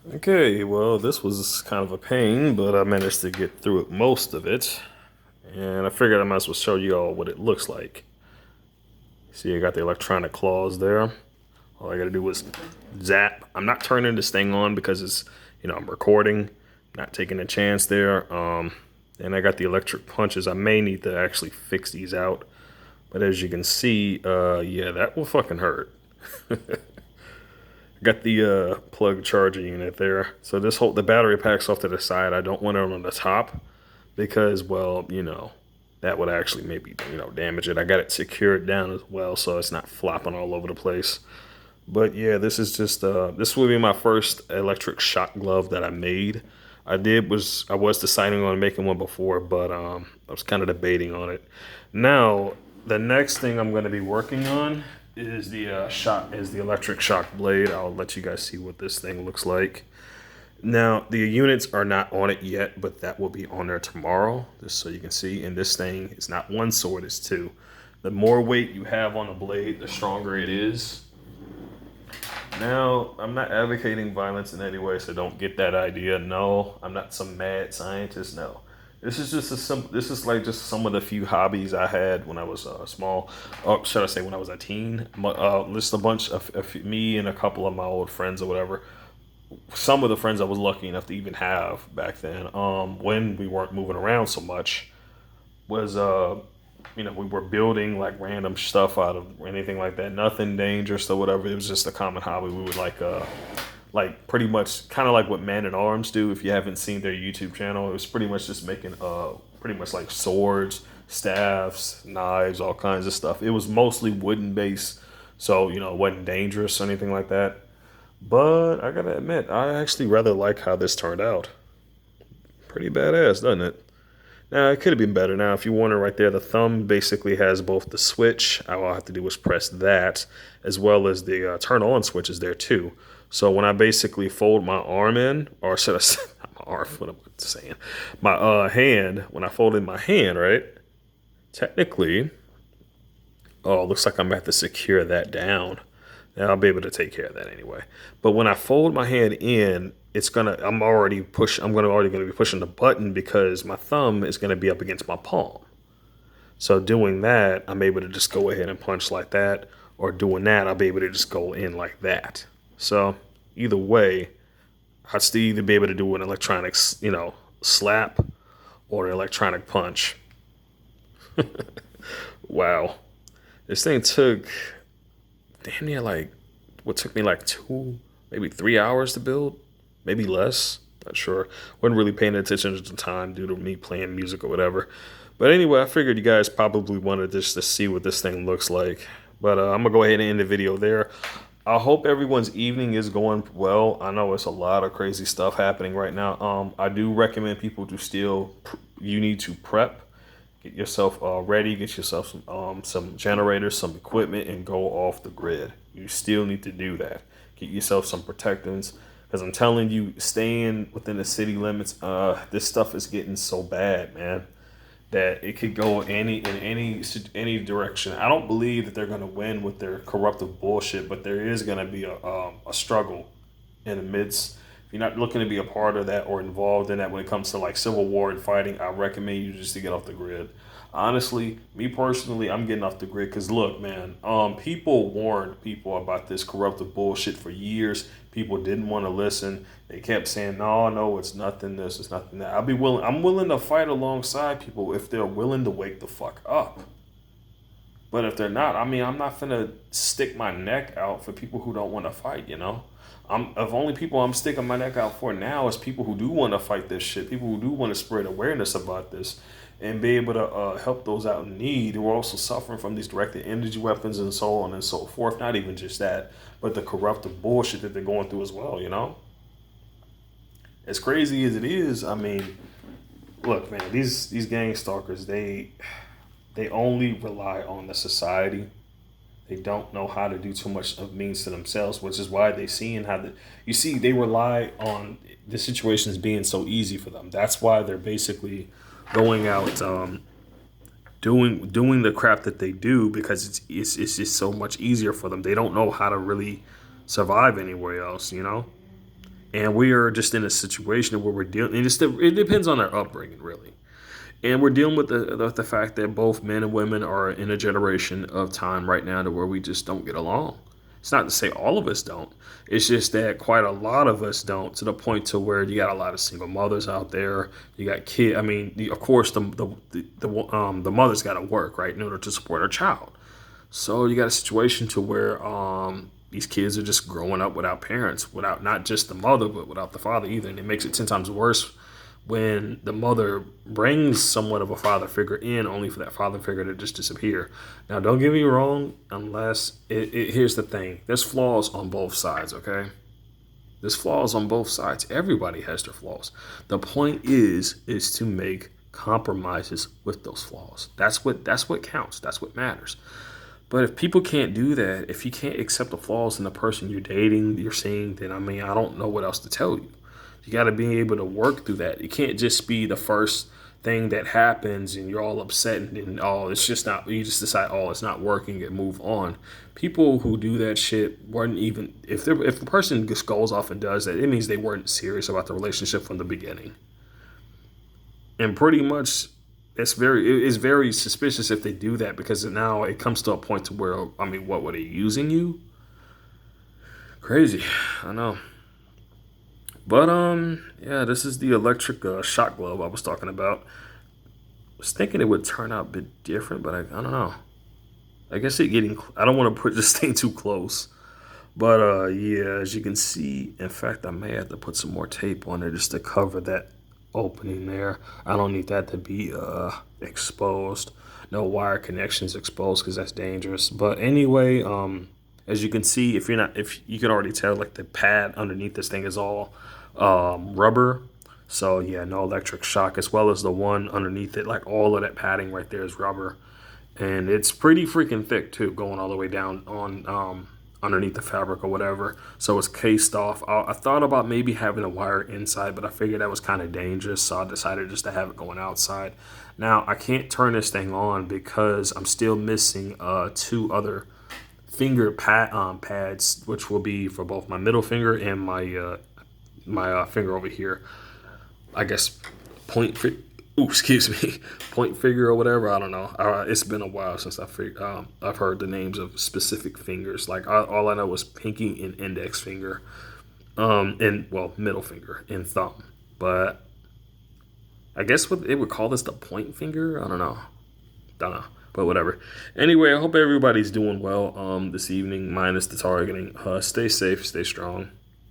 Okay, well, this was kind of a pain, but I managed to get through it, most of it. And I figured I might as well show you all what it looks like. See, I got the electronic claws there. All I gotta do is zap. I'm not turning this thing on because I'm recording, not taking a chance there. And I got the electric punches. I may need to actually fix these out. But as you can see, yeah, that will fucking hurt. Got the plug charger unit there. So the battery pack's off to the side. I don't want it on the top because, well, that would actually maybe, damage it. I got it secured down as well so it's not flopping all over the place. But yeah, this will be my first electric shock glove that I made. I was deciding on making one before, but I was kind of debating on it. Now, the next thing I'm going to be working on is the electric shock blade. I'll let you guys see what this thing looks like. Now, the units are not on it yet, but that will be on there tomorrow, just so you can see. And this thing is not one sword, it's two. The more weight you have on the blade, the stronger it is. Now, I'm not advocating violence in any way, so don't get that idea. No, I'm not some mad scientist. No, this is just a simple. This is like just some of the few hobbies I had when I was small. Or should I say when I was a teen? Just a bunch of me and a couple of my old friends or whatever. Some of the friends I was lucky enough to even have back then, when we weren't moving around so much, was we were building like random stuff out of anything like that. Nothing dangerous or whatever. It was just a common hobby. We would like pretty much kind of like what Man at Arms do. If you haven't seen their YouTube channel, it was pretty much just making pretty much like swords, staffs, knives, all kinds of stuff. It was mostly wooden based, so it wasn't dangerous or anything like that. But I gotta admit, I actually rather like how this turned out. Pretty badass, doesn't it? Now, it could have been better. Now, if you want it right there, the thumb basically has both the switch. All I have to do is press that, as well as the turn on switch is there too. So when I basically fold my arm in, or should I say, not my arm, what am I saying? My hand, when I fold in my hand, right? Technically, oh, it looks like I'm going to have to secure that down. Now, I'll be able to take care of that anyway. But when I fold my hand in, I'm already gonna be pushing the button because my thumb is gonna be up against my palm. So doing that, I'm able to just go ahead and punch like that, or doing that, I'll be able to just go in like that. So either way, I'd still either be able to do an electronic, slap or an electronic punch. Wow, this thing took damn near like what took me like 2, maybe 3 hours to build, maybe less. Not sure. Wasn't really paying attention at the time due to me playing music or whatever. But anyway, I figured you guys probably wanted just to see what this thing looks like. But I'm gonna go ahead and end the video there. I hope everyone's evening is going well. I know it's a lot of crazy stuff happening right now. I do recommend people to you need to prep. Get yourself ready. Get yourself some generators, some equipment, and go off the grid. You still need to do that. Get yourself some protectants, because I'm telling you, staying within the city limits, this stuff is getting so bad, man, that it could go any direction. I don't believe that they're gonna win with their corruptive bullshit, but there is gonna be a struggle in the midst. If you're not looking to be a part of that or involved in that when it comes to like civil war and fighting, I recommend you just to get off the grid. Honestly, me personally, I'm getting off the grid because look, man, people warned people about this corruptive bullshit for years. People didn't want to listen. They kept saying, "No, no, it's nothing. This it's nothing that." I'm willing to fight alongside people if they're willing to wake the fuck up. But if they're not, I mean, I'm not gonna stick my neck out for people who don't want to fight. Of only people I'm sticking my neck out for now is people who do want to fight this shit. People who do want to spread awareness about this and be able to help those out in need who are also suffering from these directed energy weapons and so on and so forth. Not even just that, but the corruptive bullshit that they're going through as well. As crazy as it is, I mean, look, man, these gang stalkers, they only rely on the society. They don't know how to do too much of means to themselves, which is why they rely on the situations being so easy for them. That's why they're basically going out, doing the crap that they do, because it's just so much easier for them. They don't know how to really survive anywhere else. And we are just in a situation where we're dealing, and it depends on our upbringing, really. And we're dealing with the fact that both men and women are in a generation of time right now to where we just don't get along. It's not to say all of us don't. It's just that quite a lot of us don't, to the point to where you got a lot of single mothers out there. You got kids. I mean, of course, the mother's got to work, right, in order to support her child. So you got a situation to where these kids are just growing up without parents, without not just the mother, but without the father either. And it makes it 10 times worse when the mother brings somewhat of a father figure in, only for that father figure to just disappear. Now, don't get me wrong, unless here's the thing: there's flaws on both sides. Okay, there's flaws on both sides. Everybody has their flaws. The point is to make compromises with those flaws. That's what counts. That's what matters. But if people can't do that, if you can't accept the flaws in the person you're dating, you're seeing, then I mean, I don't know what else to tell you. You got to be able to work through that. It can't just be the first thing that happens and you're all upset and oh, it's just not, you just decide, oh, it's not working and move on. People who do that shit weren't even, if the person just goes off and does that, it means they weren't serious about the relationship from the beginning. And pretty much it's very suspicious if they do that, because now it comes to a point to where, I mean, what were they using you? Crazy. I know. But yeah, this is the electric shock glove I was talking about. I was thinking it would turn out a bit different, but I don't know. I guess I don't want to put this thing too close. But yeah, as you can see, in fact, I may have to put some more tape on there just to cover that opening there. I don't need that to be exposed. No wire connections exposed, because that's dangerous. But anyway, as you can see, if you can already tell, like, the pad underneath this thing is all rubber. So yeah, no electric shock, as well as the one underneath it, like all of that padding right there is rubber. And it's pretty freaking thick too, going all the way down on underneath the fabric or whatever. So it's cased off. I thought about maybe having a wire inside, but I figured that was kind of dangerous, so I decided just to have it going outside. Now I can't turn this thing on because I'm still missing two other pads, which will be for both my middle finger and my finger over here. I guess point fi- excuse me, point figure or whatever. I don't know. It's been a while since I've heard the names of specific fingers. Like, all I know was pinky and index finger, and well, middle finger and thumb. But I guess what they would call this, the point finger. I don't know. But whatever. Anyway, I hope everybody's doing well this evening, minus the targeting. Stay safe, stay strong.